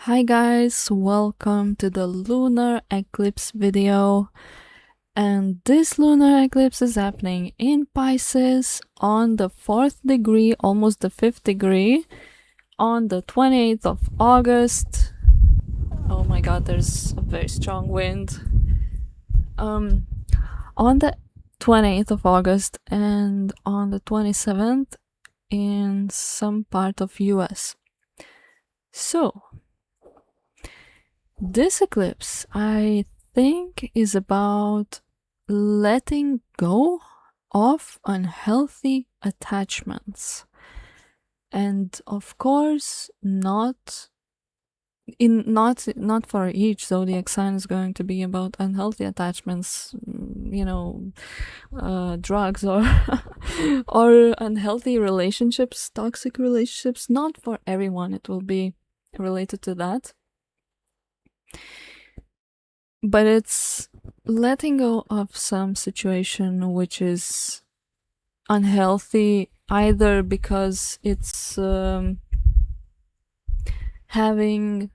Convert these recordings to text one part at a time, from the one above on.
Hi guys, welcome to the lunar eclipse video. And this lunar eclipse is happening in Pisces on the 4th degree, almost the 5th degree, on the 28th of August. Oh my god, there's a very strong wind. On the 28th of August and on the 27th in some part of US. So, this eclipse, I think, is about letting go of unhealthy attachments. And of course, not for each zodiac sign is going to be about unhealthy attachments, drugs or or unhealthy relationships, toxic relationships. Not for everyone it will be related to that. But it's letting go of some situation which is unhealthy, either because it's having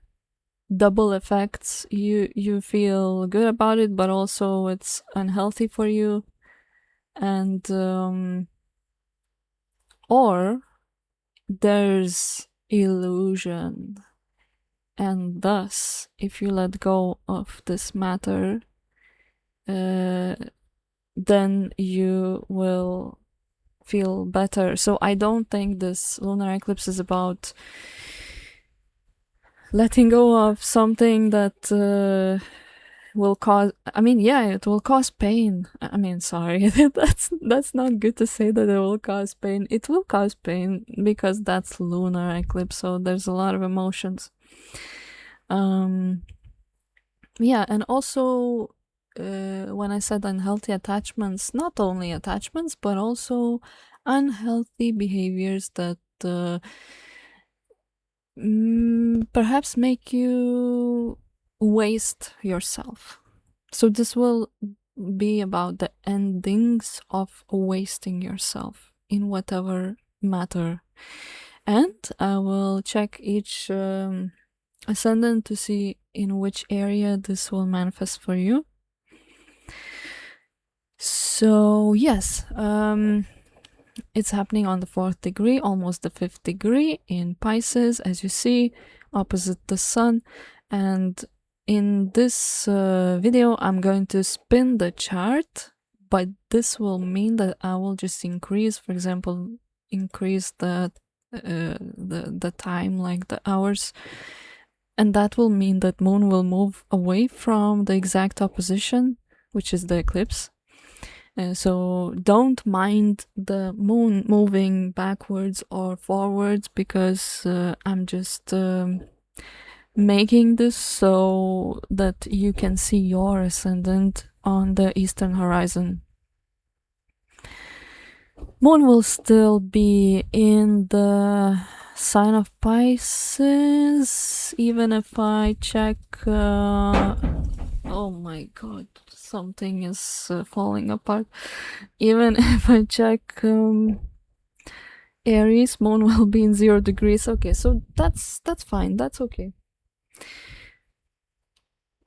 double effects. You feel good about it, but also it's unhealthy for you, and or there's illusion. And thus, if you let go of this matter, then you will feel better. So I don't think this lunar eclipse is about letting go of something that will cause, it will cause pain. Sorry, that's not good to say that it will cause pain. It will cause pain because that's lunar eclipse, so there's a lot of emotions. And also when I said unhealthy attachments, not only attachments but also unhealthy behaviors that perhaps make you waste yourself. So this will be about the endings of wasting yourself in whatever matter. And I will check each ascendant to see in which area this will manifest for you. So yes, it's happening on the 4th degree, almost the 5th degree in Pisces, as you see, opposite the sun. And in this video I'm going to spin the chart, but this will mean that I will just increase, for example, increase the time, like the hours, and that will mean that moon will move away from the exact opposition, which is the eclipse. So don't mind the moon moving backwards or forwards, because I'm just making this so that you can see your ascendant on the eastern horizon. Moon will still be in the sign of Pisces, even if I check oh my god, something is falling apart. Even if I check Aries, moon will be in 0 degrees. Okay, so that's fine, that's okay.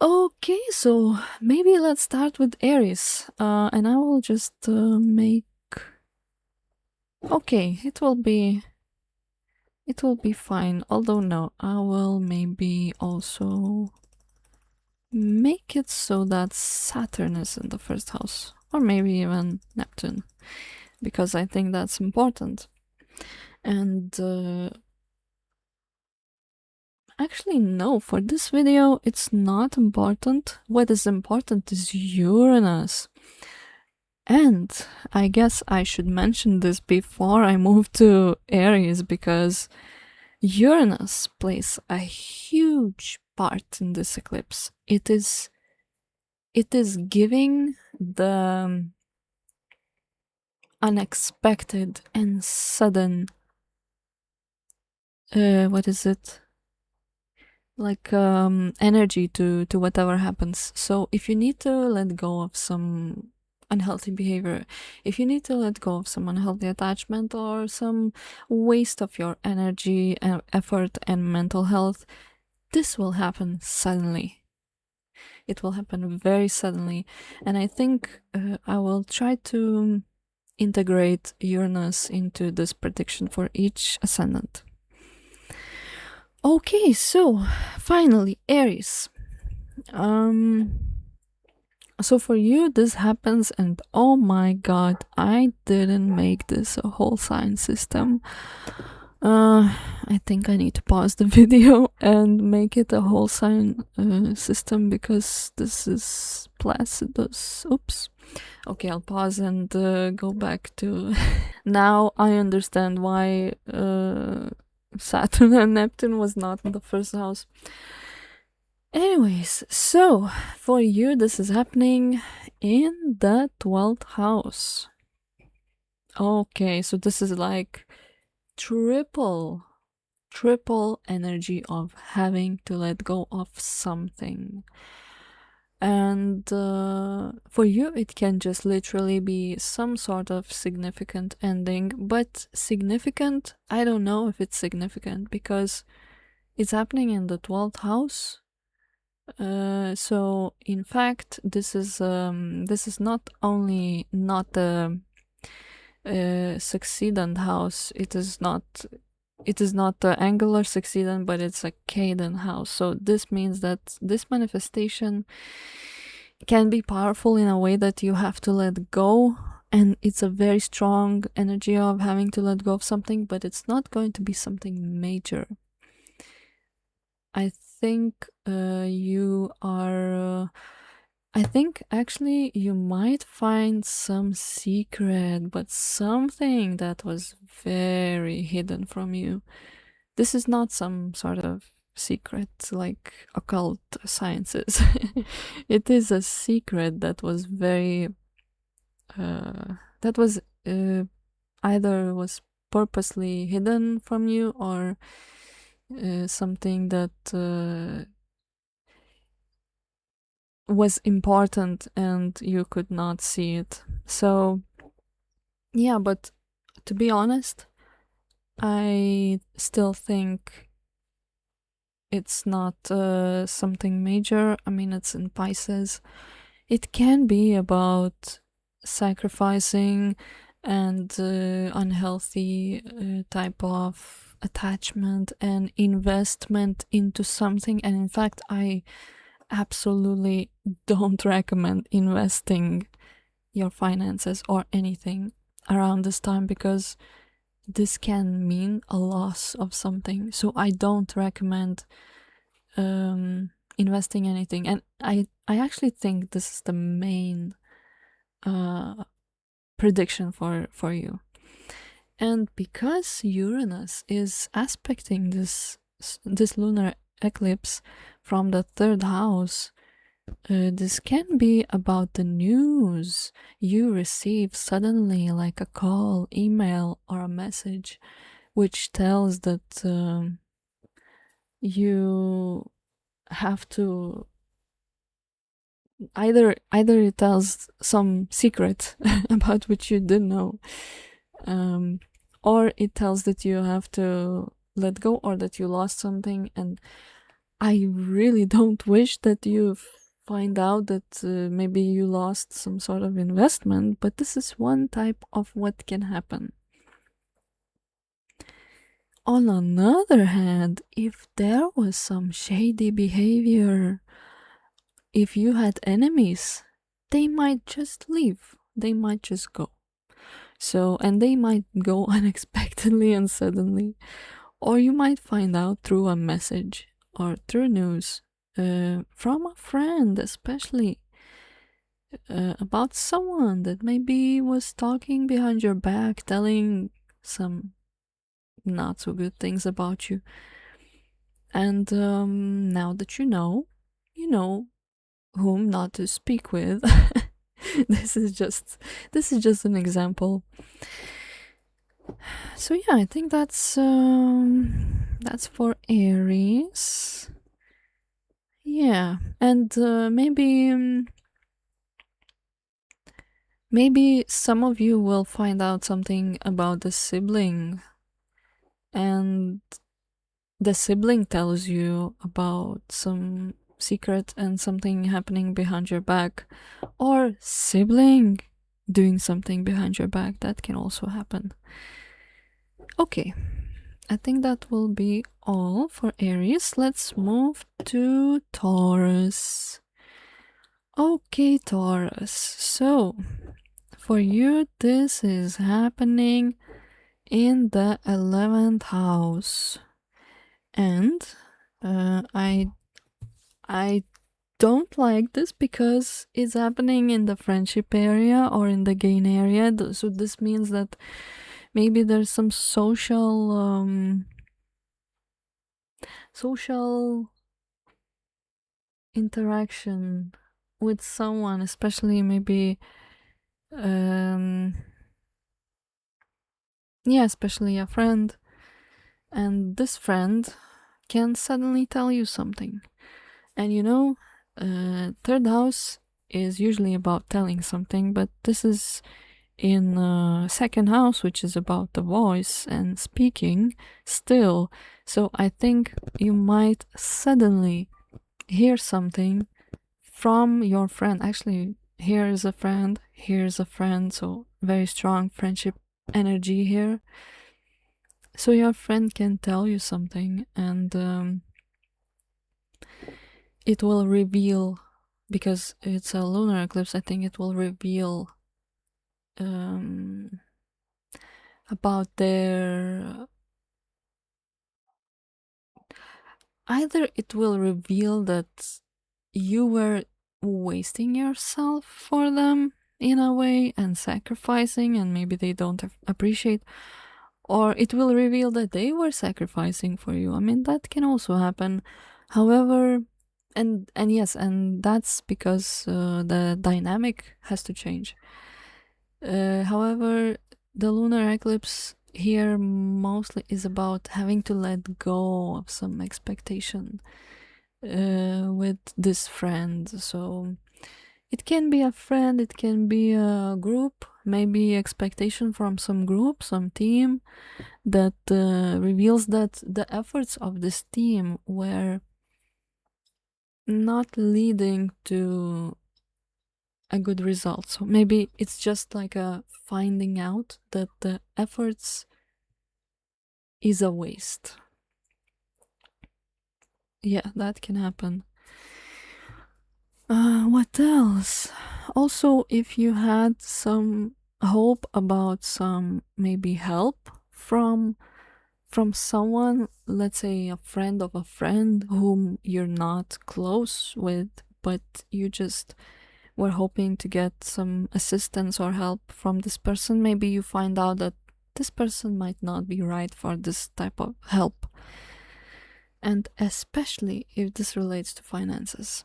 Okay, so maybe let's start with Aries, and I will just make, okay, it will be fine. Although no, I will maybe also make it so that Saturn is in the first house, or maybe even Neptune, because I think that's important. And actually no, for this video it's not important. What is important is Uranus. And I guess I should mention this before I move to Aries, because Uranus plays a huge part in this eclipse. It is giving the unexpected and sudden energy to whatever happens. So if you need to let go of some unhealthy behavior, if you need to let go of some unhealthy attachment or some waste of your energy, effort and mental health, this will happen suddenly. It will happen very suddenly, and I think I will try to integrate Uranus into this prediction for each ascendant. Okay, so finally, Aries. So for you, this happens, and oh my god, I didn't make this a whole sign system. I think I need to pause the video and make it a whole sign system, because this is Placidus. Oops. Okay, I'll pause and go back to. Now I understand why Saturn and Neptune was not in the first house. Anyways, so for you, this is happening in the 12th house. Okay, so this is like triple energy of having to let go of something. And for you, it can just literally be some sort of significant ending. But significant, I don't know if it's significant, because it's happening in the 12th house. So in fact, this is not only not a succedent house. It is not the angular succedent, but it's a cadent house. So this means that this manifestation can be powerful in a way that you have to let go, and it's a very strong energy of having to let go of something, but it's not going to be something major. I think you are I think actually you might find some secret, but something that was very hidden from you. This is not some sort of secret like occult sciences. It is a secret that was very that was either was purposely hidden from you, or something that was important and you could not see it. So yeah, but to be honest, I still think it's not something major. I mean, it's in Pisces. It can be about sacrificing and unhealthy type of attachment and investment into something. And in fact, I absolutely don't recommend investing your finances or anything around this time, because this can mean a loss of something. So I don't recommend investing anything. And I actually think this is the main prediction for you. And because Uranus is aspecting this lunar eclipse from the 3rd house, this can be about the news you receive suddenly, like a call, email, or a message, which tells that you have to either it tells some secret about which you didn't know, or it tells that you have to let go, or that you lost something. And I really don't wish that you find out that maybe you lost some sort of investment, but this is one type of what can happen. On another hand, if there was some shady behavior, if you had enemies, they might just leave. They might just go. So, and they might go unexpectedly and suddenly. Or you might find out through a message or through news from a friend, especially about someone that maybe was talking behind your back, telling some not so good things about you. And now that you know whom not to speak with. This is just an example. So yeah, I think that's for Aries. Yeah, and maybe some of you will find out something about the sibling, and the sibling tells you about some secret and something happening behind your back, or sibling doing something behind your back. That can also happen. Okay, I think that will be all for Aries. Let's move to Taurus. Okay, Taurus. So, for you, this is happening in the 11th house. And I don't like this because it's happening in the friendship area or in the gain area. So this means that maybe there's some social interaction with someone, especially maybe especially a friend, and this friend can suddenly tell you something. And you know, third house is usually about telling something, but this is in second house, which is about the voice and speaking still. So I think you might suddenly hear something from your friend. Actually, here's a friend, so very strong friendship energy here. So your friend can tell you something, and it will reveal, because it's a lunar eclipse, I think it will reveal about their, either it will reveal that you were wasting yourself for them in a way and sacrificing, and maybe they don't appreciate, or it will reveal that they were sacrificing for you. I mean, that can also happen. However, and yes, and that's because the dynamic has to change. However, the lunar eclipse here mostly is about having to let go of some expectation with this friend. So it can be a friend, it can be a group, maybe expectation from some group, some team that reveals that the efforts of this team were not leading to a good result. So maybe it's just like a finding out that the efforts is a waste. Yeah, that can happen. What else? Also, if you had some hope about some maybe help from someone, let's say a friend of a friend whom you're not close with, but you just were hoping to get some assistance or help from this person, maybe you find out that this person might not be right for this type of help. And especially if this relates to finances,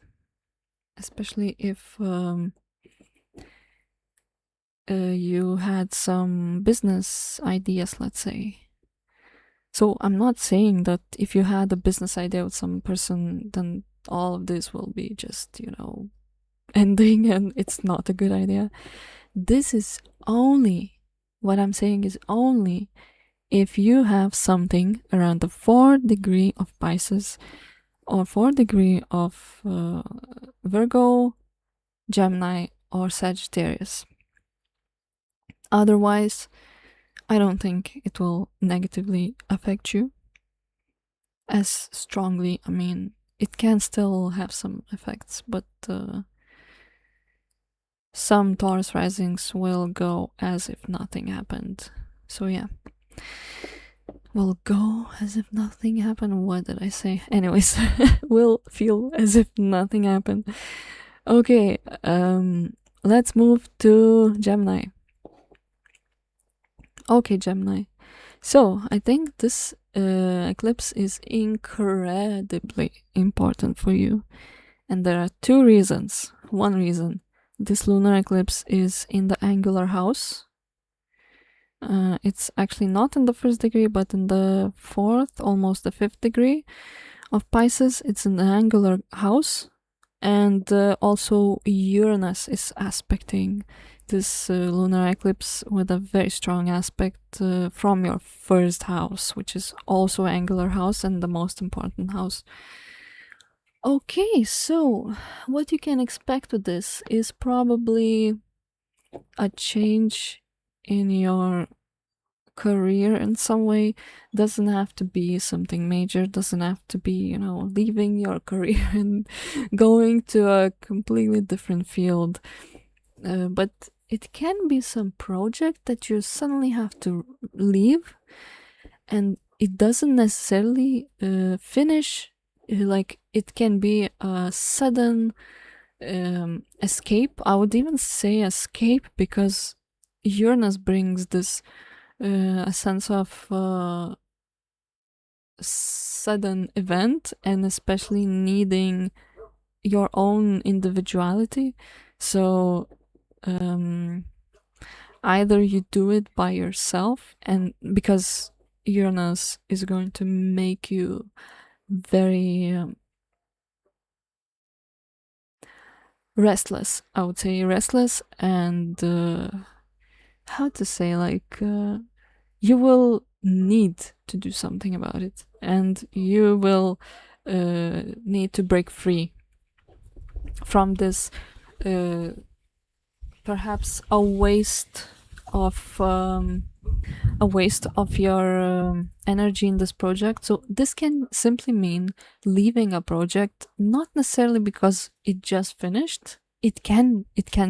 especially if you had some business ideas, let's say. So I'm not saying that if you had a business idea with some person, then all of this will be just, ending and it's not a good idea. This is only, what I'm saying is only if you have something around the 4th degree of Pisces or 4th degree of Virgo, Gemini, or Sagittarius. Otherwise, I don't think it will negatively affect you as strongly. I mean, it can still have some effects, but some Taurus risings will go as if nothing happened. So yeah, will go as if nothing happened. What did I say? Anyways, will feel as if nothing happened. Okay, let's move to Gemini. Okay, Gemini. So I think this eclipse is incredibly important for you, and there are two reasons. One reason, this lunar eclipse is in the angular house. It's actually not in the 1st degree, but in the 4th, almost the 5th degree of Pisces. It's in the angular house, And also Uranus is aspecting this lunar eclipse with a very strong aspect from your first house, which is also angular house and the most important house. Okay, so what you can expect with this is probably a change in your career in some way. Doesn't have to be something major, doesn't have to be, you know, leaving your career and going to a completely different field, but it can be some project that you suddenly have to leave, and it doesn't necessarily finish. Like, it can be a sudden escape. I would even say escape, because Uranus brings this a sense of sudden event, and especially needing your own individuality. So either you do it by yourself, and because Uranus is going to make you very restless, I would say restless, and how to say, like, you will need to do something about it, and you will need to break free from this perhaps a waste of your energy in this project. So this can simply mean leaving a project, not necessarily because it just finished. It can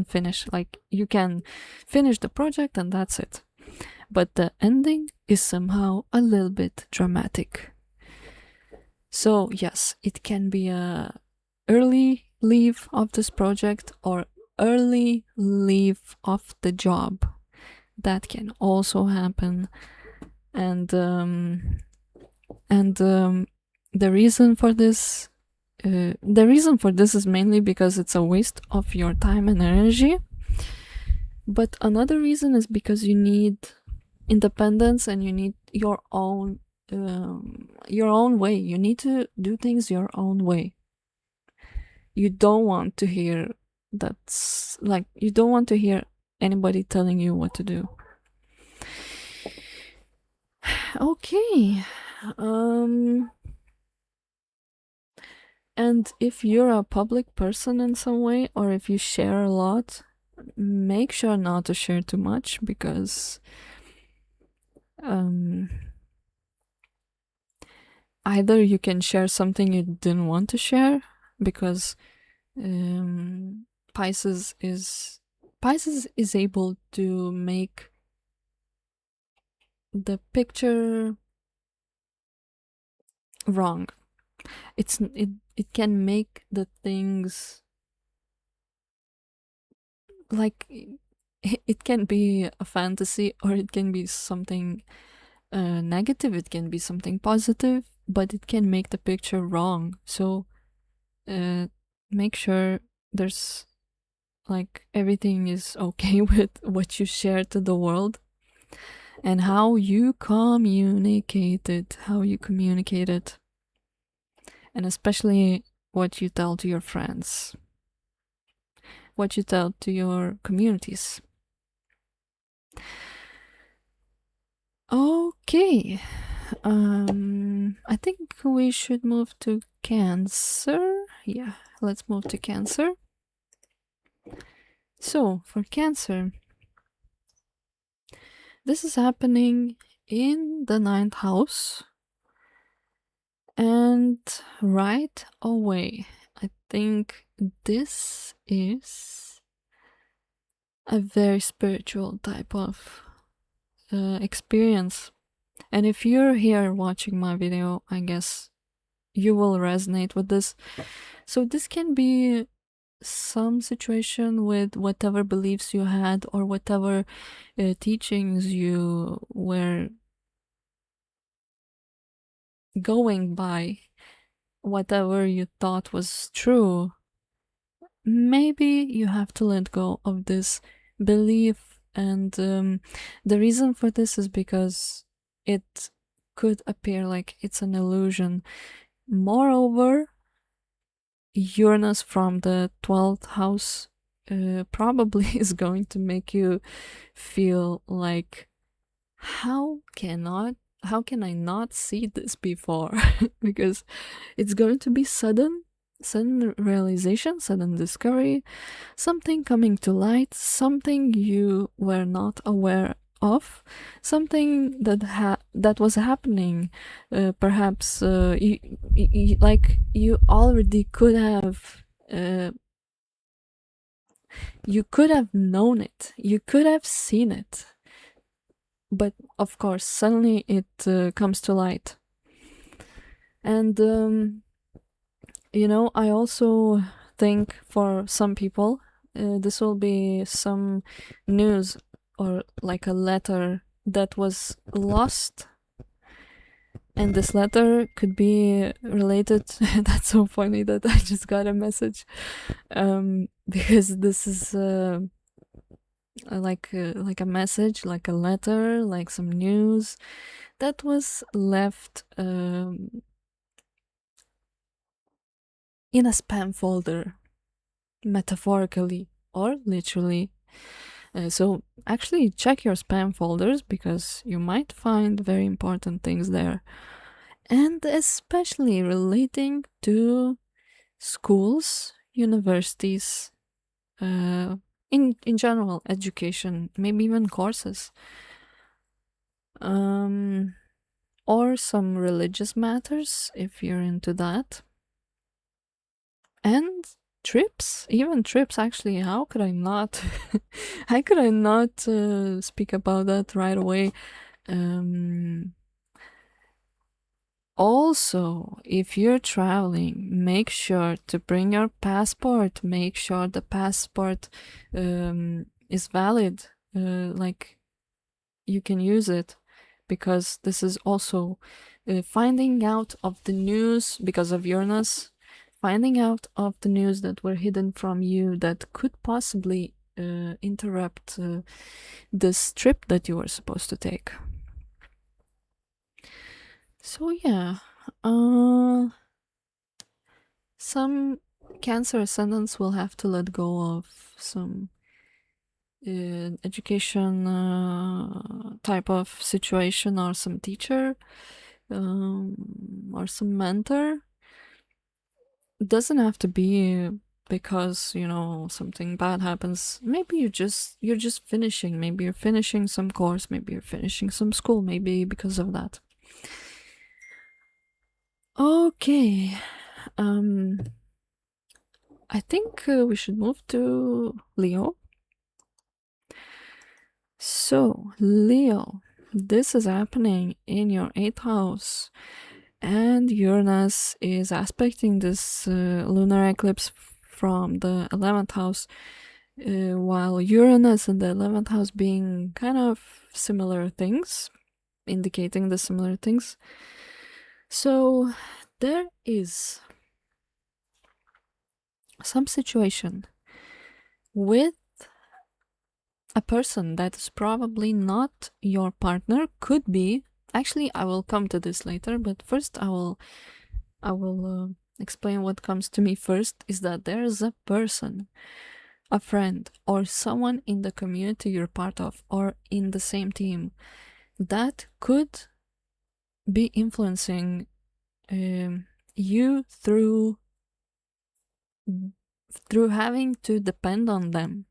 finish, like you can finish the project and that's it, but the ending is somehow a little bit dramatic. So yes, it can be a early leave of this project or early leave of the job. That can also happen. And the reason for this is mainly because it's a waste of your time and energy. But another reason is because you need independence and you need your own way. You need to do things your own way. You don't want to hear anybody telling you what to do. Okay. And if you're a public person in some way, or if you share a lot, make sure not to share too much, because either you can share something you didn't want to share, because Pisces is able to make the picture wrong. It can make the things, like, it can be a fantasy, or it can be something negative, it can be something positive, but it can make the picture wrong. So make sure there's, like, everything is okay with what you share to the world, and how you communicate it, and especially what you tell to your friends, what you tell to your communities. Okay, I think we should move to Cancer. Yeah, let's move to Cancer. So for Cancer, this is happening in the 9th house, and right away, I think this is a very spiritual type of experience. And if you're here watching my video, I guess you will resonate with this. So this can be some situation with whatever beliefs you had, or whatever teachings you were going by, whatever you thought was true. Maybe you have to let go of this belief, and the reason for this is because it could appear like it's an illusion. Moreover, Uranus from the 12th house probably is going to make you feel like, how can I not see this before? Because it's going to be sudden realization, sudden discovery, something coming to light, something you were not aware of, something that was happening. Perhaps like you already could have. You could have known it. You could have seen it. But of course, suddenly it comes to light. And I also think for some people this will be some news or like a letter that was lost, and this letter could be related. That's so funny that I just got a message because this is like a message, like a letter, like some news that was left in a spam folder, metaphorically or literally. So actually check your spam folders, because you might find very important things there, and especially relating to schools, universities, in general, education, maybe even courses, or some religious matters if you're into that. And trips, even trips, actually. How could I not speak about that right away? Also, if you're traveling, make sure to bring your passport. Make sure the passport is valid, like you can use it, because this is also finding out of the news because of Uranus, finding out of the news that were hidden from you that could possibly interrupt this trip that you were supposed to take. So yeah, some Cancer ascendants will have to let go of some education type of situation, or some teacher, or some mentor. It doesn't have to be because something bad happens. Maybe you're just finishing. Maybe you're finishing some course. Maybe you're finishing some school. Maybe because of that. Okay. I think we should move to Leo. So, Leo, this is happening in your 8th house, and Uranus is aspecting this lunar eclipse from the 11th house, while Uranus and the 11th house being kind of similar things, indicating the similar things. So, there is some situation with a person that is probably not your partner. Could be. Actually, I will come to this later, but first I will explain what comes to me first, is that there is a person, a friend, or someone in the community you're part of, or in the same team, that could be influencing you through having to depend on them.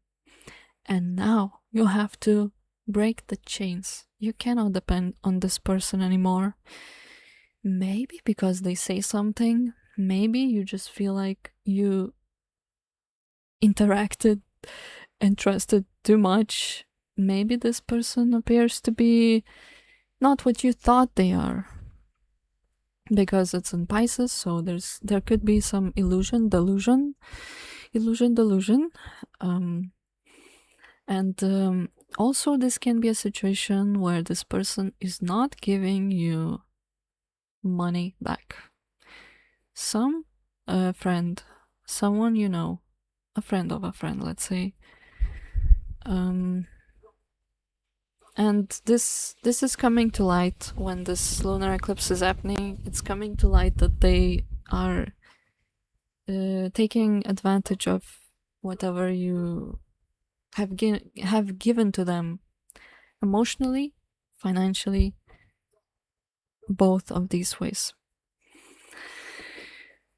And now you have to break the chains. You cannot depend on this person anymore. Maybe because they say something. Maybe you just feel like you interacted and trusted too much. Maybe this person appears to be not what you thought they are, because it's in Pisces, so there could be some delusion. And also this can be a situation where this person is not giving you money back. Some friend, someone a friend of a friend, let's say, and this is coming to light when this lunar eclipse is happening. It's coming to light that they are taking advantage of whatever you have given to them emotionally, financially, both of these ways.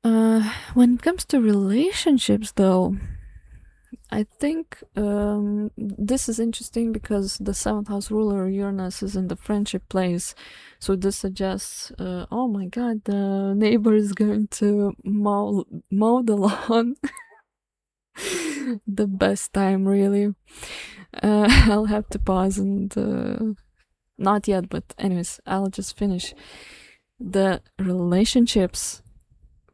When it comes to relationships, though, I think this is interesting because the 7th house ruler Uranus is in the friendship place. So this suggests, oh my god, the neighbor is going to mow the lawn. The best time, really. I'll have to pause and not yet, but anyways, I'll just finish. The relationships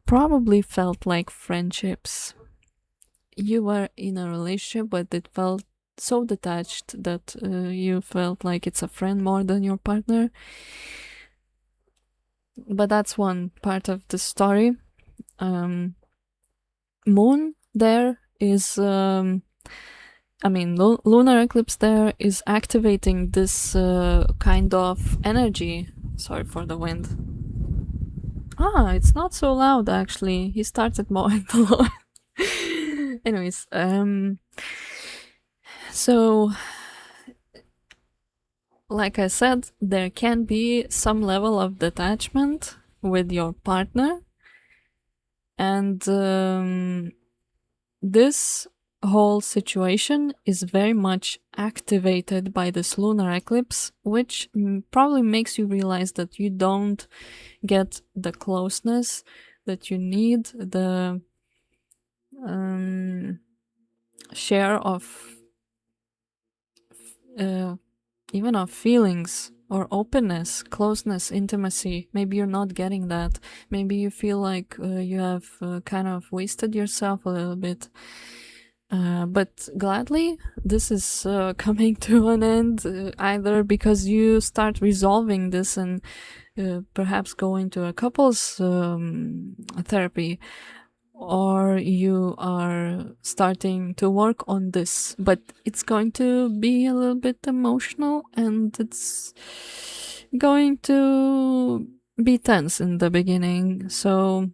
probably felt like friendships. You were in a relationship, but it felt so detached that you felt like it's a friend more than your partner. But that's one part of the story. Moon there is, lunar eclipse there is activating this kind of energy. Sorry for the wind. It's not so loud actually. He started mowing the lawn. Anyways, so like I said, there can be some level of detachment with your partner, and this whole situation is very much activated by this lunar eclipse, which probably makes you realize that you don't get the closeness that you need, the share of even of feelings or openness, closeness, intimacy. Maybe you're not getting that. Maybe you feel like you have kind of wasted yourself a little bit. But gladly, this is coming to an end, either because you start resolving this and perhaps going to a couples therapy, or you are starting to work on this, but it's going to be a little bit emotional and it's going to be tense in the beginning. So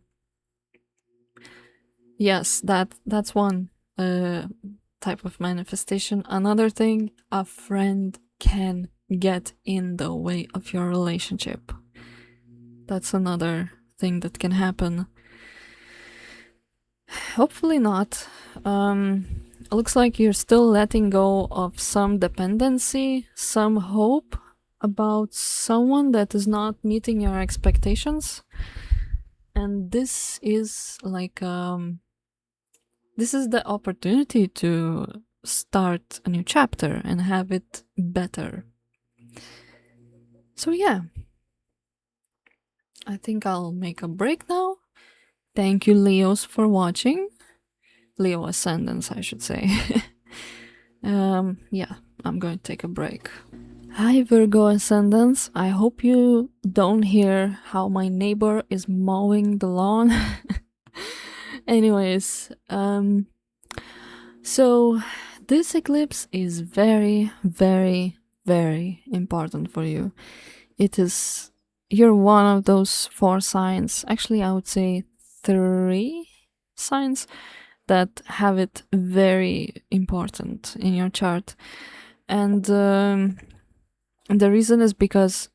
yes, that's one type of manifestation. Another thing, a friend can get in the way of your relationship. That's another thing that can happen. Hopefully not. Looks like you're still letting go of some dependency, some hope about someone that is not meeting your expectations. And this is like, this is the opportunity to start a new chapter and have it better. So yeah, I think I'll make a break now. Thank you, Leos, for watching. Leo Ascendants, I should say. Yeah, I'm going to take a break. Hi, Virgo Ascendants. I hope you don't hear how my neighbor is mowing the lawn. Anyways, so this eclipse is very, very, very important for you. You're one of those 4 signs, actually I would say 3 signs, that have it very important in your chart. And the reason is because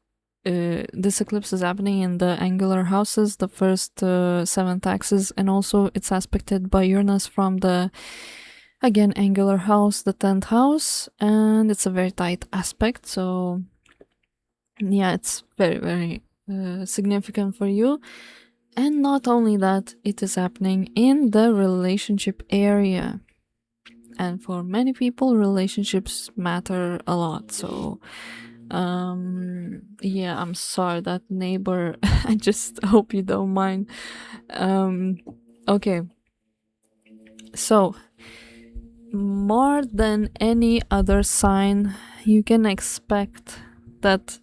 this eclipse is happening in the angular houses, the first 7th axis, and also it's aspected by Uranus from the, again, angular house, the 10th house, and it's a very tight aspect. So yeah, it's very, very significant for you. And not only that, it is happening in the relationship area. And for many people, relationships matter a lot. So, yeah, I'm sorry, that neighbor. I just hope you don't mind. Okay. So, more than any other sign, you can expect that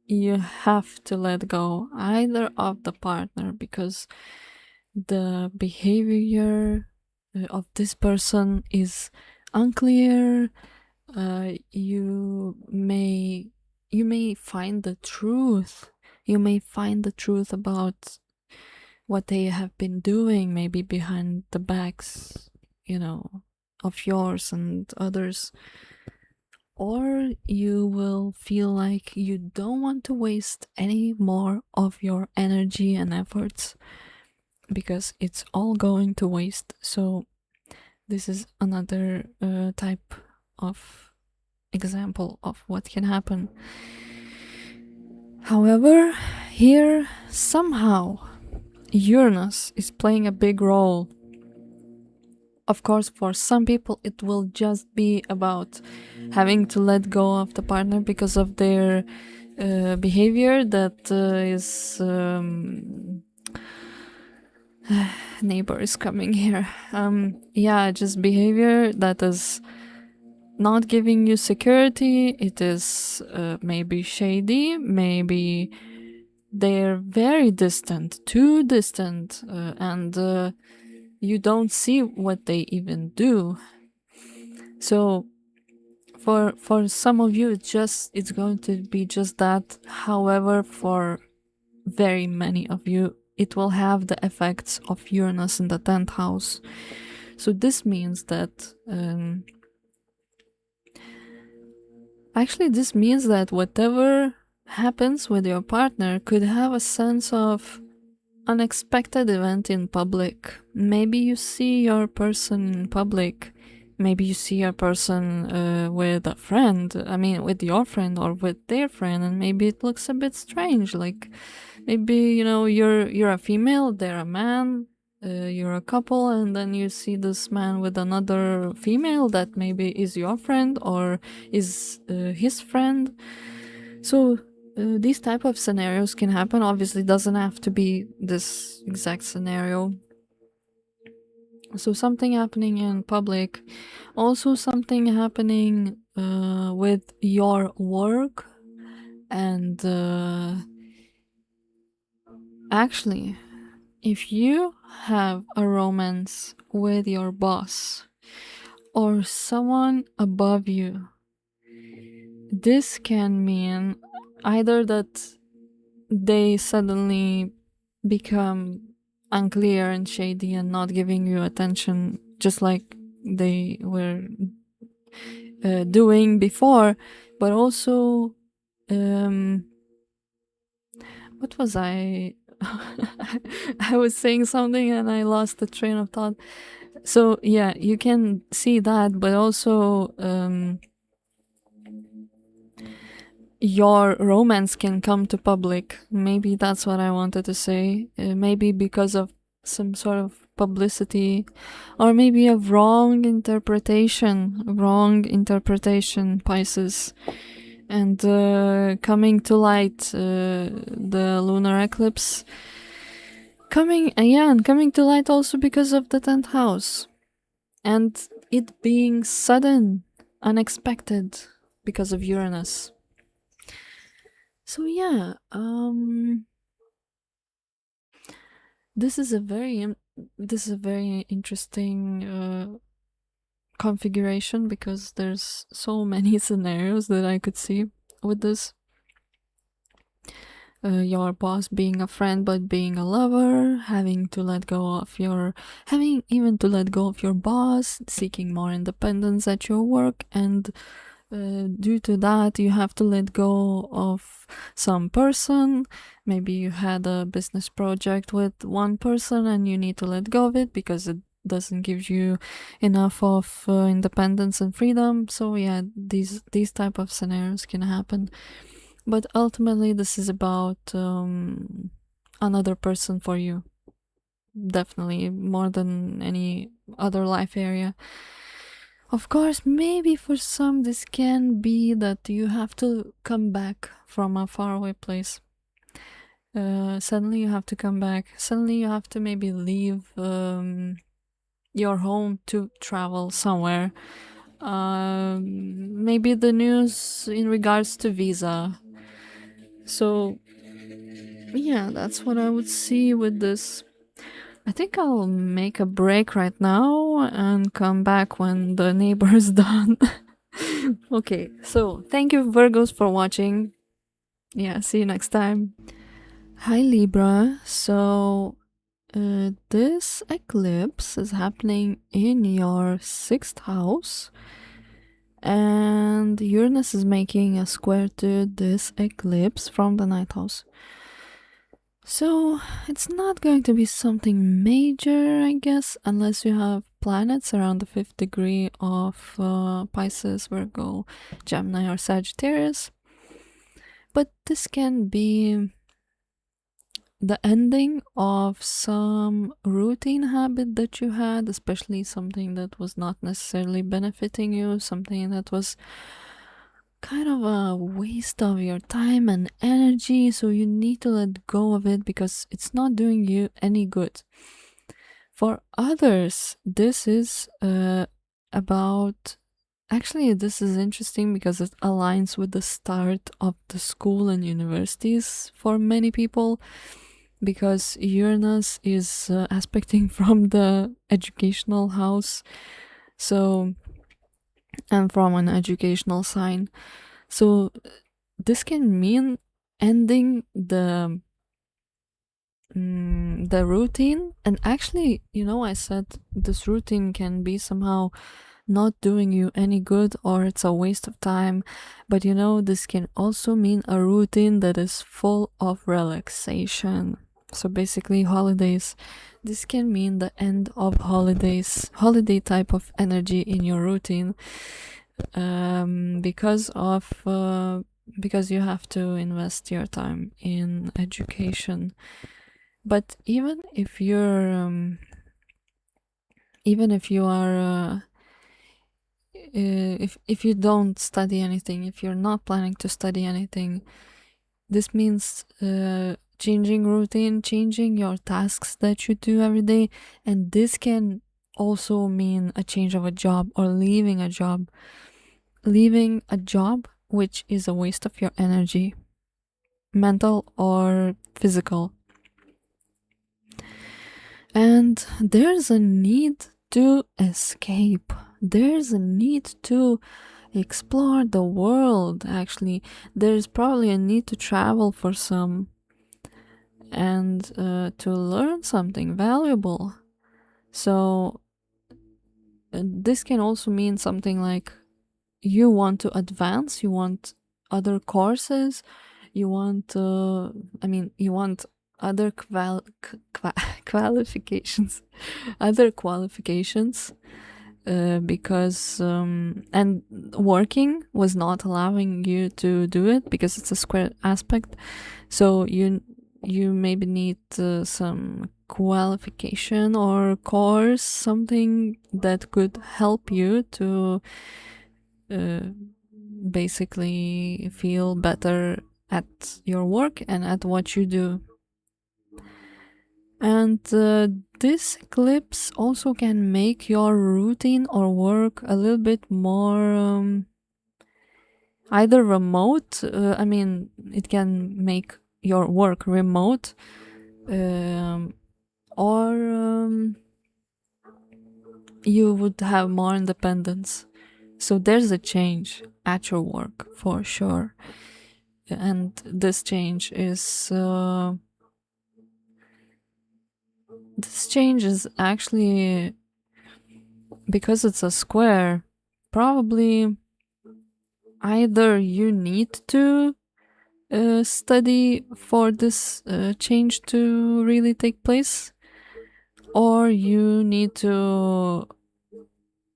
you have to let go either of the partner, because the behavior of this person is unclear. You may find the truth. You may find the truth about what they have been doing, maybe behind the backs, you know, of yours and others. Or you will feel like you don't want to waste any more of your energy and efforts because it's all going to waste. So this is another type of example of what can happen. However, here somehow Uranus is playing a big role. Of course, for some people it will just be about having to let go of the partner because of their behavior that is neighbor is coming here. Yeah, just behavior that is not giving you security. It is maybe shady, maybe they're very distant, too distant, and you don't see what they even do. So for some of you it's going to be just that. However, for very many of you it will have the effects of Uranus in the 10th house. So this means that actually this means that whatever happens with your partner could have a sense of unexpected event in public. Maybe you see your person in public. Maybe you see a person with a friend. I mean, with your friend or with their friend, and maybe it looks a bit strange. Like maybe, you know, you're a female, they're a man, you're a couple, and then you see this man with another female that maybe is your friend or is his friend. So these type of scenarios can happen. Obviously, it doesn't have to be this exact scenario. So something happening in public, also something happening with your work, and actually, if you have a romance with your boss or someone above you, this can mean either that they suddenly become unclear and shady and not giving you attention just like they were doing before, but also what was I I was saying something and I lost the train of thought. So yeah, you can see that, but also your romance can come to public. Maybe that's what I wanted to say. Maybe because of some sort of publicity, or maybe a wrong interpretation, Pisces. And coming to light, the lunar eclipse coming to light also because of the 10th house, and it being sudden, unexpected because of Uranus. So yeah, this is a very interesting configuration because there's so many scenarios that I could see with this. Your boss being a friend but being a lover, having to let go of your boss, seeking more independence at your work, and due to that you have to let go of some person. Maybe you had a business project with one person and you need to let go of it because it doesn't give you enough of independence and freedom. So yeah, these type of scenarios can happen, but ultimately this is about another person for you, definitely more than any other life area. Of course, maybe for some this can be that you have to come back from a faraway place. Suddenly you have to come back. Suddenly you have to maybe leave your home to travel somewhere. Maybe the news in regards to visa. So yeah, that's what I would see with this. I think I'll make a break right now and come back when the neighbor is done. Okay, so thank you Virgos for watching. Yeah, see you next time. Hi Libra. So This eclipse is happening in your 6th house, and Uranus is making a square to this eclipse from the 9th house. So it's not going to be something major, I guess, unless you have planets around the 5th degree of Pisces, Virgo, Gemini, or Sagittarius. But this can be the ending of some routine habit that you had, especially something that was not necessarily benefiting you, something that was kind of a waste of your time and energy, so you need to let go of it because it's not doing you any good. For others, this is about actually, this is interesting because it aligns with the start of the school and universities for many people, because Uranus is aspecting from the educational house, so, and from an educational sign. So this can mean ending the routine. And actually, I said this routine can be somehow not doing you any good, or it's a waste of time, but this can also mean a routine that is full of relaxation. So basically holidays. This can mean the end of holidays, holiday type of energy in your routine, because you have to invest your time in education. But even if you are if you don't study anything, if you're not planning to study anything, this means changing routine, changing your tasks that you do every day. And this can also mean a change of a job, or leaving a job which is a waste of your energy, mental or physical. And there's a need to escape. There's a need to explore the world. Actually, there's probably a need to travel for some, and to learn something valuable. So this can also mean something like you want to advance, you want other courses, you want other qualifications, other qualifications, because and working was not allowing you to do it because it's a square aspect. So you maybe need some qualification or course, something that could help you to basically feel better at your work and at what you do. And this eclipse also can make your routine or work a little bit more either remote. It can make your work remote, or you would have more independence. So there's a change at your work for sure. And this change is actually, because it's a square, probably either you need to study for this change to really take place, or you need to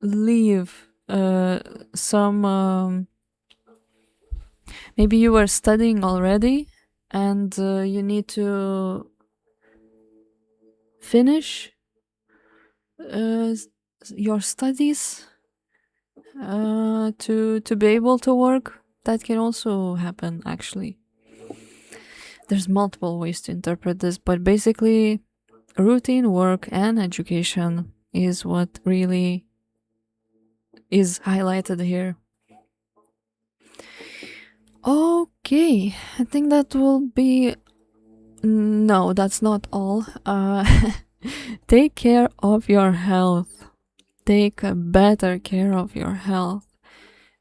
leave some maybe you were studying already and you need to finish your studies to be able to work. That can also happen, actually. There's multiple ways to interpret this, but basically routine work and education is what really is highlighted here. Okay, I think that will be... No, that's not all. Take care of your health. Take a better care of your health,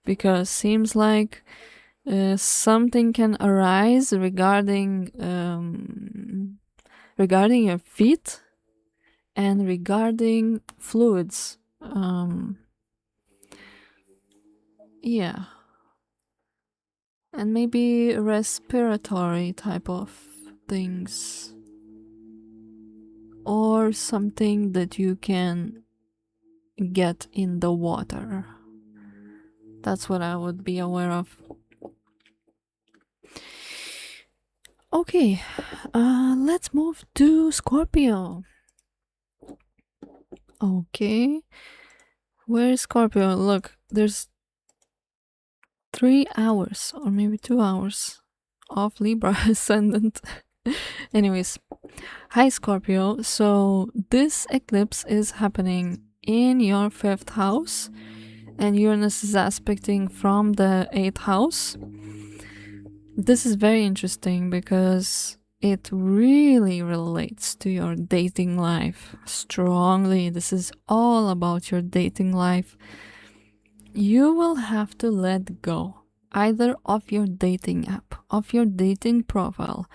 because seems like something can arise regarding your feet, and regarding fluids. Yeah, and maybe respiratory type of things, or something that you can get in the water. That's what I would be aware of. Okay, let's move to Scorpio. Okay, where is Scorpio? Look, there's 3 hours or maybe 2 hours of Libra Ascendant. Anyways, hi Scorpio. So this eclipse is happening in your 5th house, and Uranus is aspecting from the 8th house. This is very interesting because it really relates to your dating life strongly. This is all about your dating life. You will have to let go either of your dating app, of your dating profile,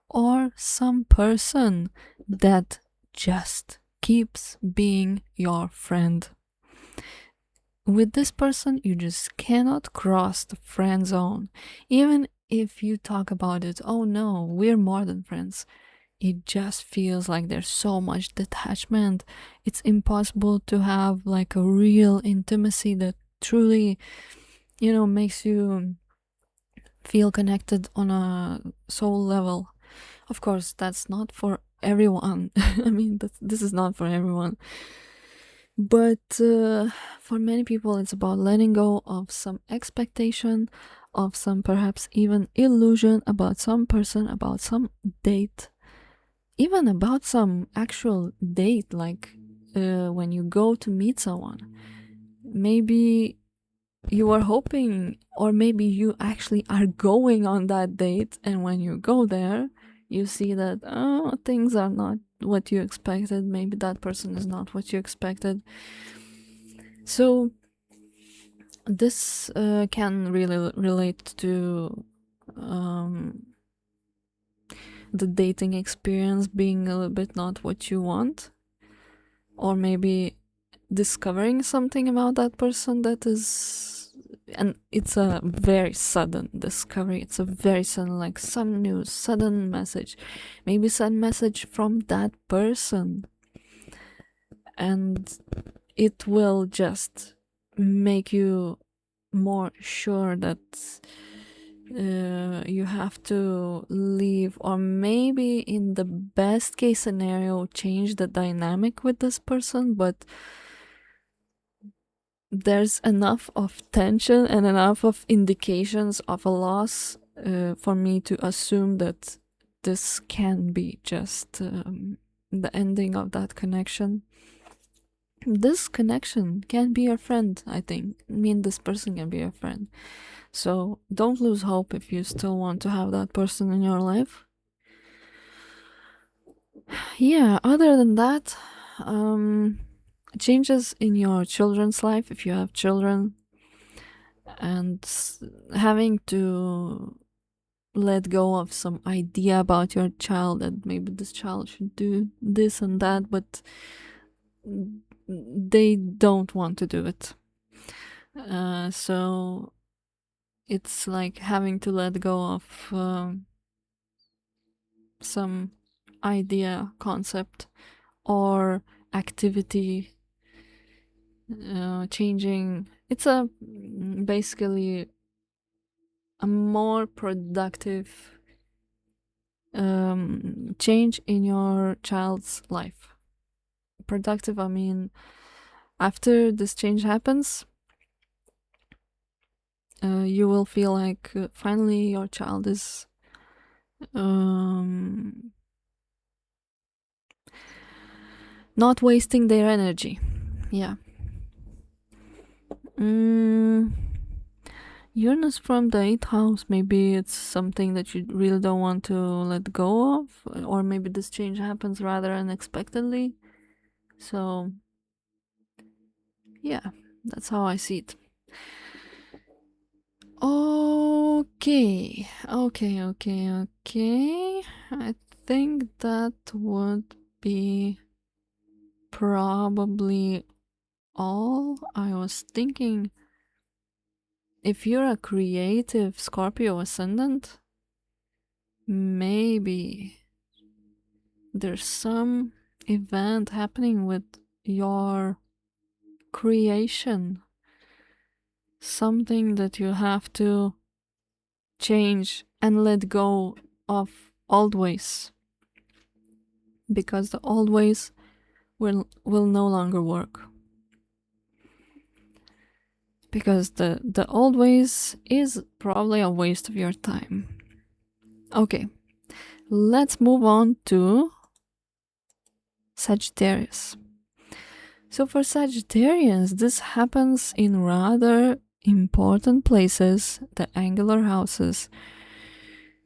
or some person that just keeps being your friend. With this person, you just cannot cross the friend zone. Even if you talk about it, oh no, we're more than friends. It just feels like there's so much detachment. It's impossible to have like a real intimacy that truly, makes you feel connected on a soul level. Of course, that's not for everyone. I mean, this is not for everyone. But for many people, it's about letting go of some expectation, of some perhaps even illusion about some person, about some date, even about some actual date, like when you go to meet someone. Maybe you are hoping, or maybe you actually are going on that date, and when you go there, you see that things are not what you expected. Maybe that person is not what you expected. So this can really relate to the dating experience being a little bit not what you want, or maybe discovering something about that person that is, and it's a very sudden discovery. It's a very sudden, like some news, sudden message, maybe sudden message from that person, and it will just make you more sure that you have to leave, or maybe in the best case scenario change the dynamic with this person. But there's enough of tension and enough of indications of a loss for me to assume that this can be just the ending of that connection. This connection can be your friend, I think. I mean, this person can be your friend. So don't lose hope if you still want to have that person in your life. Yeah, other than that, changes in your children's life, if you have children, and having to let go of some idea about your child, that maybe this child should do this and that, but they don't want to do it. So it's like having to let go of some idea, concept, or activity, changing. It's a basically a more productive change in your child's life. Productive, I mean, after this change happens, you will feel like finally your child is not wasting their energy. Yeah. Uranus from the 8th house, maybe it's something that you really don't want to let go of, or maybe this change happens rather unexpectedly. So, yeah, that's how I see it. Okay. I think that would be probably all. I was thinking, if you're a creative Scorpio ascendant, maybe there's some event happening with your creation, something that you have to change and let go of old ways, because the old ways will no longer work, because the old ways is probably a waste of your time. Okay, let's move on to Sagittarius. So for Sagittarians, this happens in rather important places, the angular houses.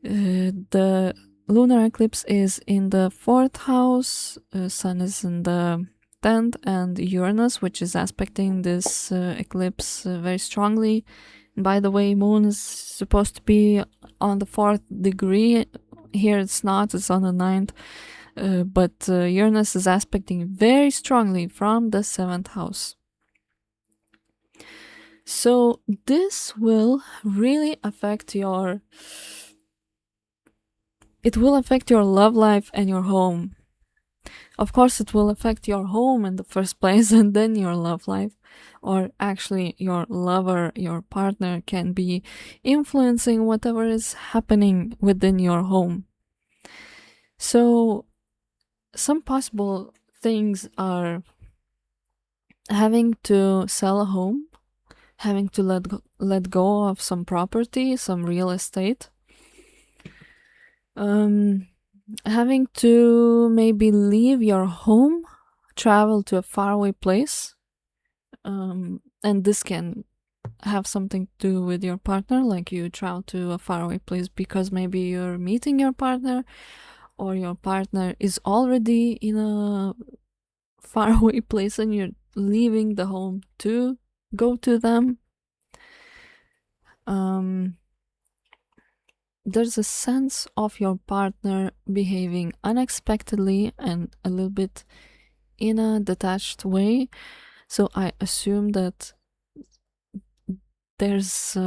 The lunar eclipse is in the 4th house, Sun is in the 10th, and Uranus, which is aspecting this eclipse very strongly. And by the way, Moon is supposed to be on the 4th degree. Here it's not, it's on the 9th. But Uranus is aspecting very strongly from the 7th house. So this will really affect your... It will affect your love life and your home. Of course, it will affect your home in the first place and then your love life. Or actually, your lover, your partner can be influencing whatever is happening within your home. So some possible things are having to sell a home, having to let go of some property, some real estate, having to maybe leave your home, travel to a faraway place, and this can have something to do with your partner, like you travel to a faraway place because maybe you're meeting your partner, or your partner is already in a faraway place and you're leaving the home to go to them. There's a sense of your partner behaving unexpectedly and a little bit in a detached way. So I assume that there's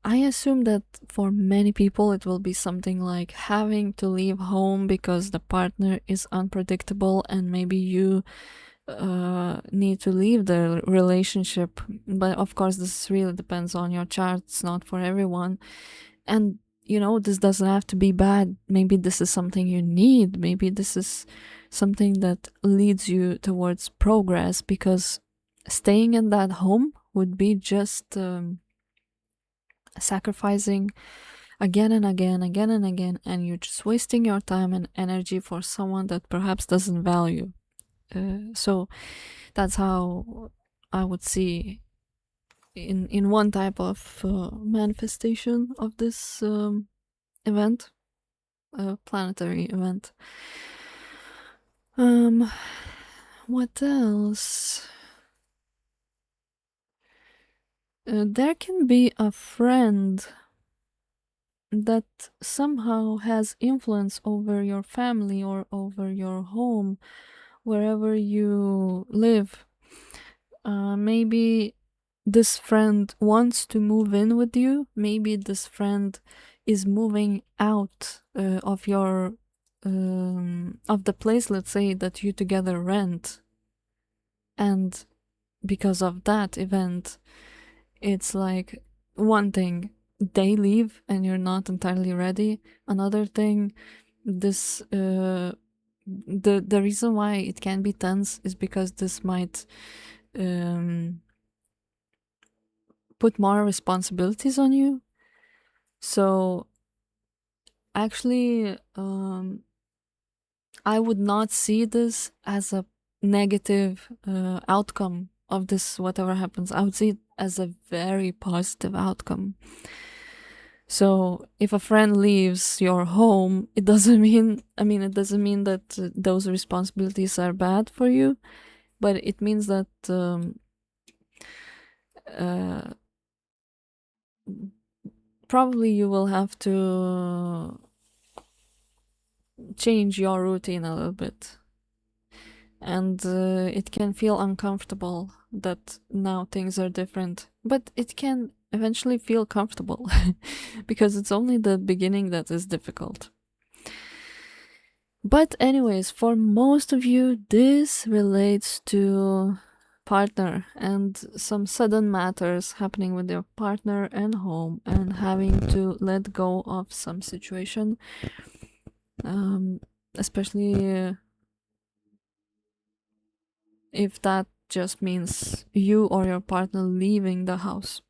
I assume that for many people it will be something like having to leave home because the partner is unpredictable and maybe you need to leave the relationship. But of course, this really depends on your chart. It's not for everyone. And, you know, this doesn't have to be bad. Maybe this is something you need. Maybe this is something that leads you towards progress, because staying in that home would be just sacrificing again and again, and you're just wasting your time and energy for someone that perhaps doesn't value. So that's how I would see in one type of manifestation of this event, planetary event. What else? There can be a friend that somehow has influence over your family or over your home, wherever you live. Maybe this friend wants to move in with you. Maybe this friend is moving out of your of the place, let's say, that you together rent, and because of that event, it's like one thing, they leave and you're not entirely ready. Another thing, this the reason why it can be tense is because this might put more responsibilities on you. So actually, I would not see this as a negative outcome of this, whatever happens. I would see it as a very positive outcome. So if a friend leaves your home, it doesn't mean, it doesn't mean that those responsibilities are bad for you, but it means that probably you will have to change your routine a little bit. And it can feel uncomfortable that now things are different, but it can eventually feel comfortable because it's only the beginning that is difficult. But anyways, for most of you, this relates to partner and some sudden matters happening with your partner and home, and having to let go of some situation, especially if that just means you or your partner leaving the house.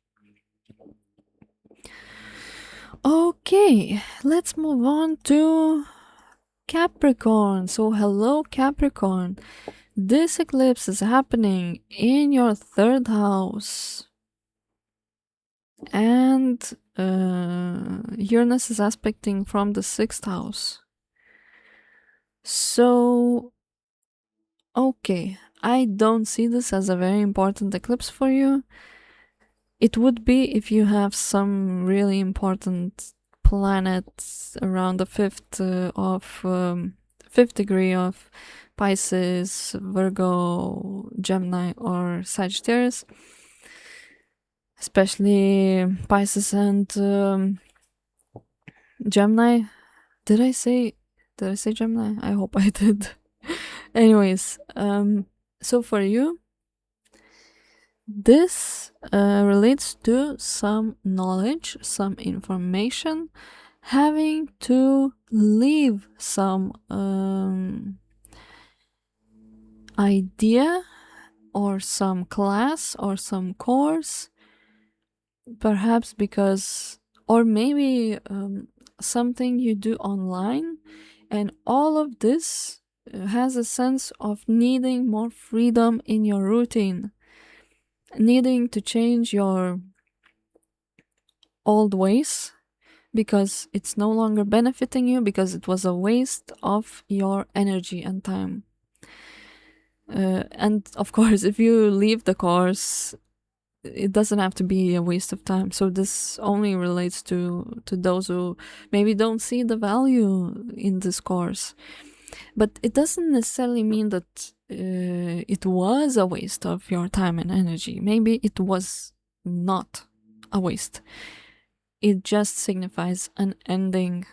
Okay, let's move on to Capricorn. So hello Capricorn. This eclipse is happening in your 3rd house. And Uranus is aspecting from the 6th house. So, okay, I don't see this as a very important eclipse for you. It would be if you have some really important planets around the 5th degree of Pisces, Virgo, Gemini, or Sagittarius. Especially Pisces and Gemini. Did I say Gemini? I hope I did. Anyways, so for you, this relates to some knowledge, some information, having to leave some idea or some class or some course, perhaps because, or maybe something you do online, and all of this has a sense of needing more freedom in your routine, needing to change your old ways because it's no longer benefiting you, because it was a waste of your energy and time. And of course, if you leave the course, it doesn't have to be a waste of time. So this only relates to those who maybe don't see the value in this course. But it doesn't necessarily mean that it was a waste of your time and energy. Maybe it was not a waste. It just signifies an ending.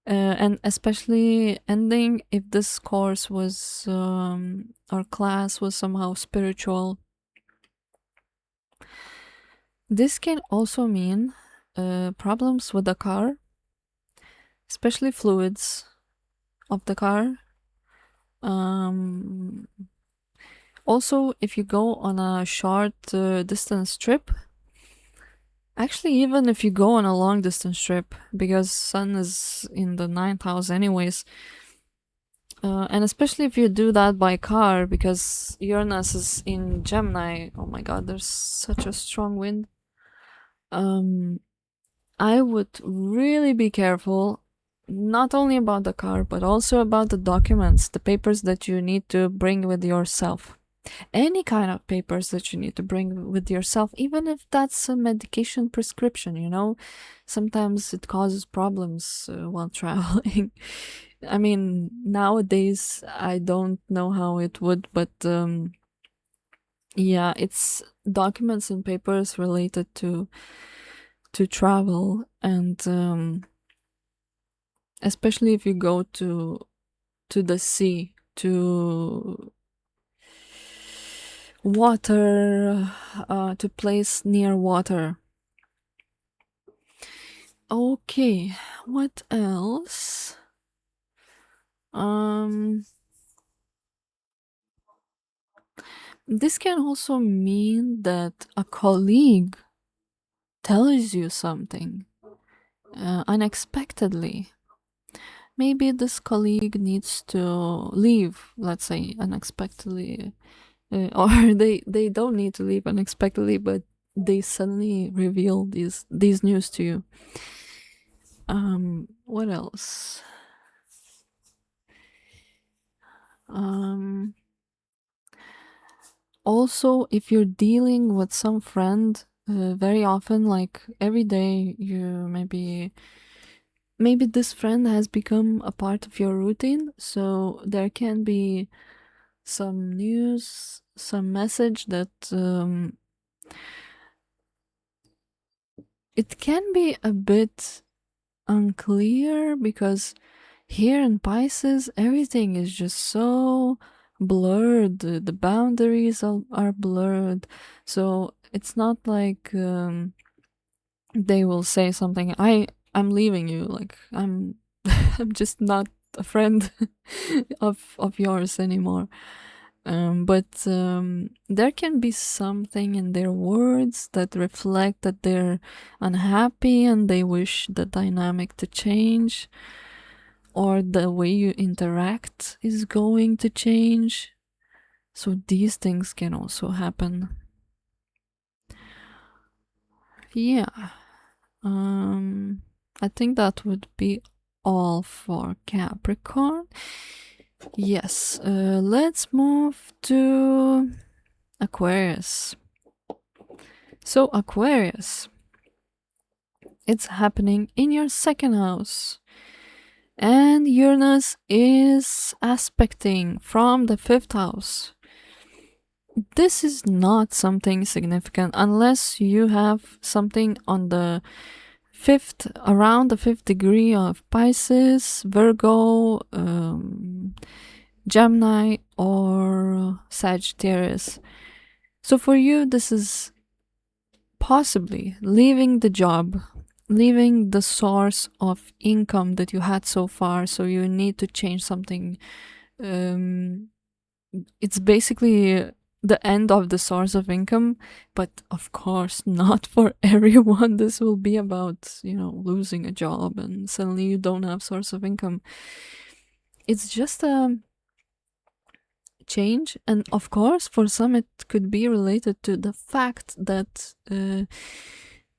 And especially ending if this course was, or class was somehow spiritual. This can also mean problems with the car, especially fluids of the car. Also, if you go on a short distance trip, actually even if you go on a long distance trip, because Sun is in the 9th house anyways, and especially if you do that by car, because Uranus is in Gemini. Oh my god, there's such a strong wind. I would really be careful, not only about the car, but also about the documents, the papers that you need to bring with yourself. Any kind of papers that you need to bring with yourself, even if that's a medication prescription, you know, sometimes it causes problems while traveling. I mean, nowadays, I don't know how it would, but yeah, it's documents and papers related to travel, and especially if you go to the sea, to water, to place near water. Okay, what else? This can also mean that a colleague tells you something unexpectedly. Maybe this colleague needs to leave, let's say, unexpectedly, or they don't need to leave unexpectedly, but they suddenly reveal these news to you. What else? Also, if you're dealing with some friend very often, like every day, you maybe maybe this friend has become a part of your routine, so there can be some news, some message that it can be a bit unclear, because here in Pisces everything is just so blurred, the boundaries are blurred, so it's not like they will say something, I'm leaving you, like I'm I'm just not a friend of yours anymore. But there can be something in their words that reflect that they're unhappy and they wish the dynamic to change, or the way you interact is going to change. So these things can also happen. Yeah. I think that would be all for Capricorn. Yes, let's move to Aquarius. So, Aquarius, it's happening in your second house, and Uranus is aspecting from the fifth house. This is not something significant unless you have something on the fifth, around the fifth degree of Pisces, Virgo, Gemini, or Sagittarius. So for you, this is possibly leaving the job, leaving the source of income that you had so far, so you need to change something. It's basically the end of the source of income, but of course not for everyone. This will be about, losing a job and suddenly you don't have source of income. It's just a change, and of course for some it could be related to the fact that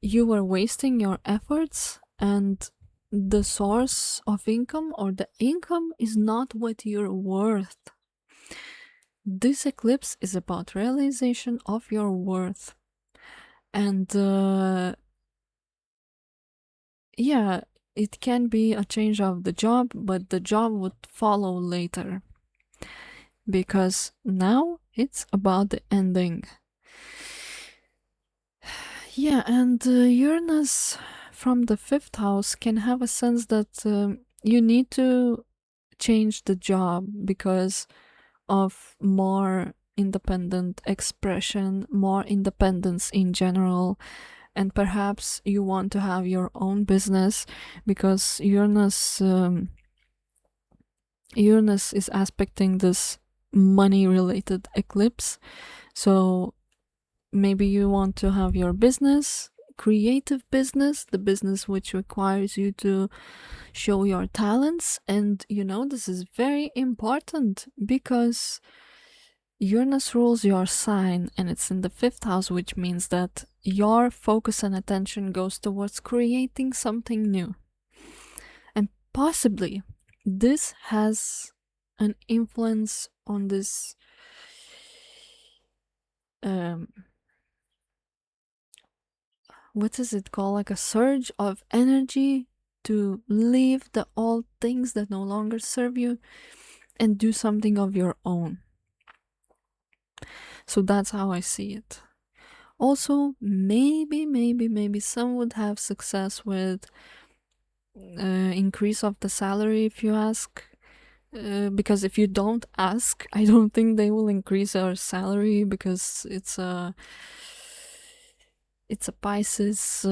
you were wasting your efforts and the source of income or the income is not what you're worth. This eclipse is about realization of your worth, and yeah, it can be a change of the job, but the job would follow later, because now it's about the ending. Yeah, and Uranus from the fifth house can have a sense that you need to change the job because of more independent expression, more independence in general, and perhaps you want to have your own business because Uranus is aspecting this money related eclipse. So maybe you want to have your business, creative business, the business which requires you to show your talents. And this is very important because Uranus rules your sign and it's in the fifth house, which means that your focus and attention goes towards creating something new. And possibly this has an influence on this what is it called, like a surge of energy to leave the old things that no longer serve you and do something of your own. So that's how I see it. Also, maybe some would have success with increase of the salary if you ask, because if you don't ask, I don't think they will increase our salary, because it's a Pisces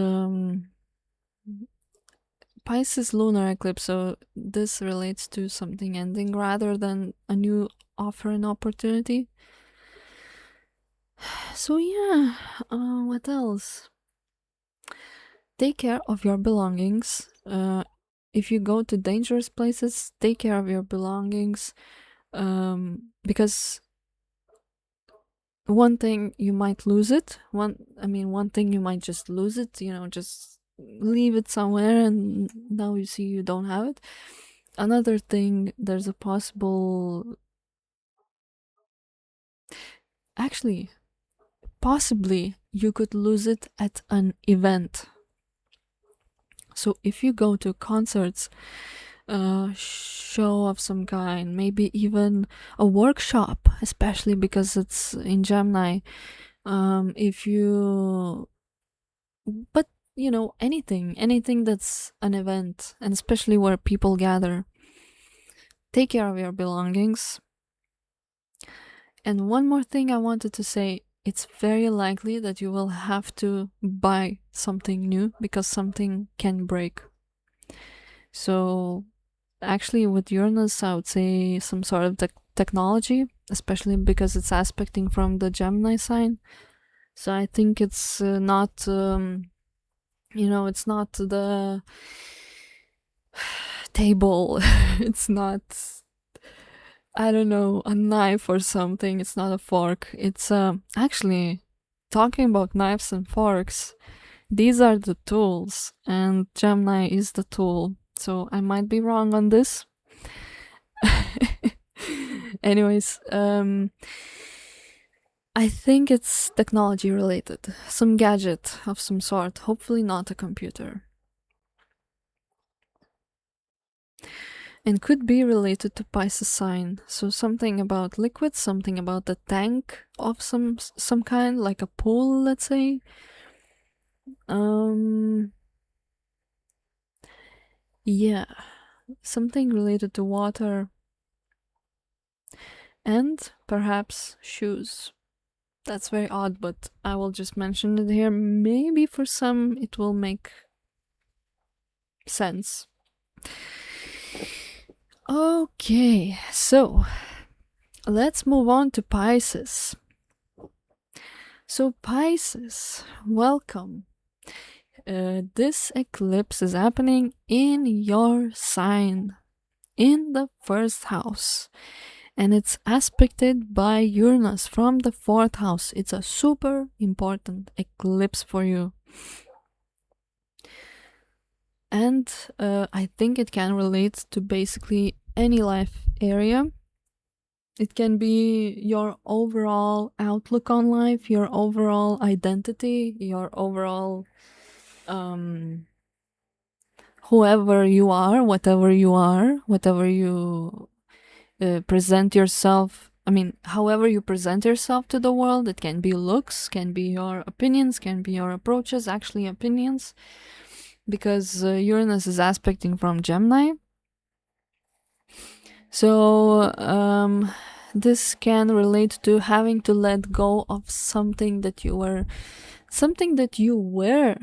lunar eclipse, so this relates to something ending rather than a new offer and opportunity. So yeah, what else? Take care of your belongings. If you go to dangerous places, take care of your belongings, because one thing you might lose it. One thing you might just lose it. Just leave it somewhere, and now you see you don't have it. Another thing, there's a possible, actually, possibly you could lose it at an event. So if you go to concerts, show of some kind, maybe even a workshop, especially because it's in Gemini, if you, but you know, anything that's an event, and especially where people gather, take care of your belongings. And one more thing I wanted to say, it's very likely that you will have to buy something new because something can break. So actually with Uranus, I would say some sort of technology, especially because it's aspecting from the Gemini sign. So I think it's not, it's not the table. It's not, I don't know, a knife or something. It's not a fork. It's actually, talking about knives and forks, these are the tools, and Gemini is the tool. So I might be wrong on this. Anyways, I think it's technology related. Some gadget of some sort, hopefully not a computer. And could be related to Pisces sign. So something about liquid, something about the tank of some kind, like a pool, let's say. Yeah, something related to water. And perhaps shoes. That's very odd, but I will just mention it here. Maybe for some it will make sense. Okay, so let's move on to Pisces. So Pisces, welcome. This eclipse is happening in your sign, in the first house, and it's aspected by Uranus from the 4th house. It's a super important eclipse for you. And I think it can relate to basically any life area. It can be your overall outlook on life, your overall identity, your overall whoever you are, whatever you present yourself. I mean, however you present yourself to the world. It can be looks, can be your opinions, can be your approaches, actually opinions, because Uranus is aspecting from Gemini. So this can relate to having to let go of something that you were, something that you were,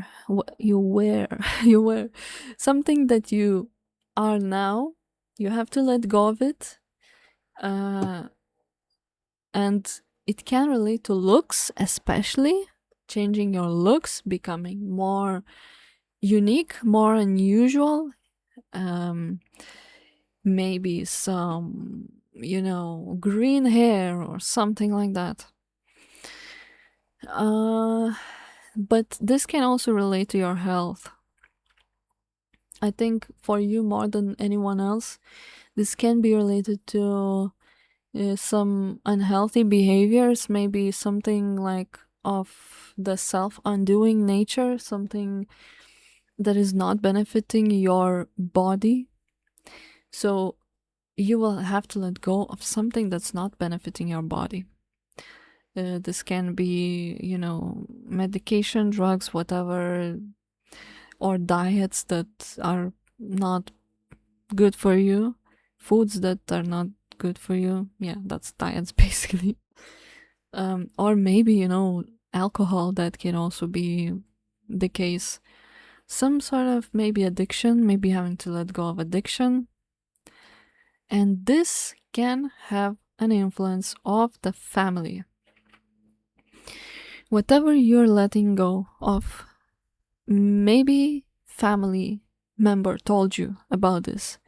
something that you are now. You have to let go of it. And it can relate to looks, especially changing your looks, becoming more unique, more unusual. Maybe some, green hair or something like that. But this can also relate to your health. I think for you more than anyone else, this can be related to some unhealthy behaviors, maybe something like of the self-undoing nature, something that is not benefiting your body. So you will have to let go of something that's not benefiting your body. This can be, medication, drugs, whatever, or diets that are not good for you, foods that are not good for you. Yeah, that's diets basically. Or maybe, alcohol, that can also be the case. Some sort of maybe addiction, maybe having to let go of addiction. And this can have an influence of the family. Whatever you're letting go of, maybe family member told you about this.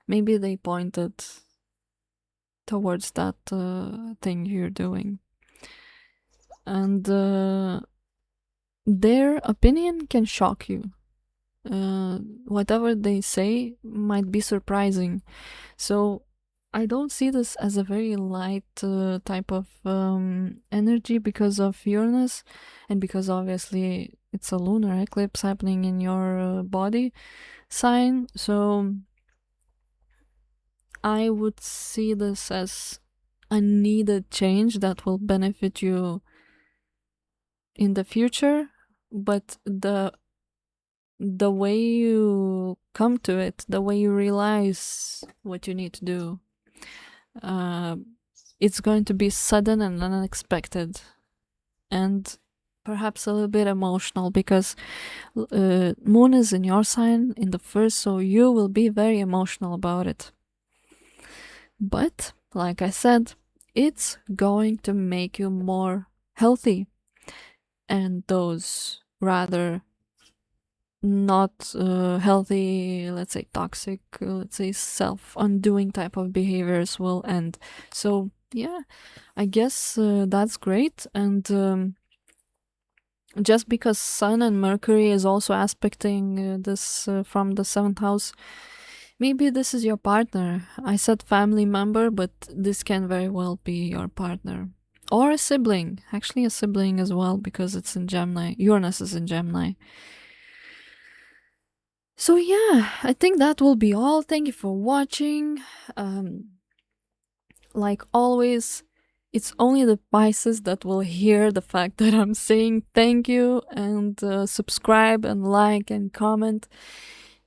Maybe they pointed towards that thing you're doing. And their opinion can shock you. Whatever they say might be surprising. So I don't see this as a very light type of energy because of Uranus, and because obviously it's a lunar eclipse happening in your body sign. So I would see this as a needed change that will benefit you in the future, but the way you come to it, the way you realize what you need to do, it's going to be sudden and unexpected, and perhaps a little bit emotional, because moon is in your sign in the first, so you will be very emotional about it. But like I said, it's going to make you more healthy, and those rather not healthy, let's say toxic, let's say self-undoing type of behaviors will end. So yeah, I guess that's great. And just because Sun and Mercury is also aspecting this from the 7th house, maybe this is your partner. I said family member, but this can very well be your partner. Or a sibling. Actually, a sibling as well, because it's in Gemini. Uranus is in Gemini. So yeah, I think that will be all. Thank you for watching. Like always, it's only the Pisces that will hear the fact that I'm saying thank you, and subscribe and like and comment.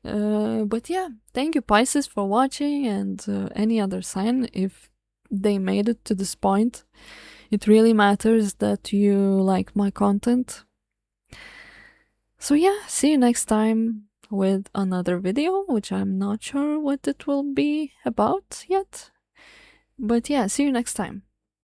But yeah, thank you Pisces for watching, and any other sign if they made it to this point. It really matters that you like my content. So yeah, see you next time with another video, which I'm not sure what it will be about yet. But yeah, see you next time.